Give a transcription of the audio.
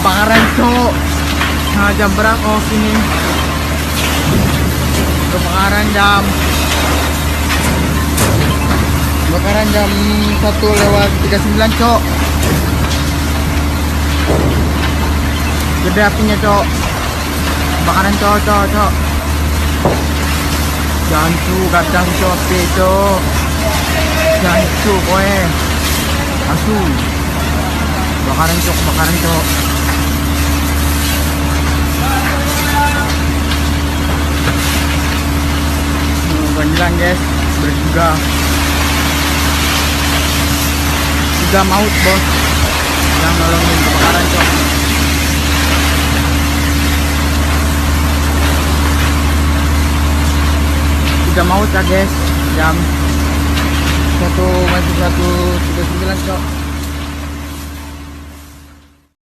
kebakaran cok. Nah jam berapa? Oh sini kebakaran jam 1:39 cok. Gede apinya cok. Kebakaran cok. Jancu kadang cok api cok. Jancu kowe. Asu. Kebakaran cok. Banjilan guys, bertiga maut bos yang nolongin kebakaran cok. Tiga maut ya guys, jam 1:39 cok.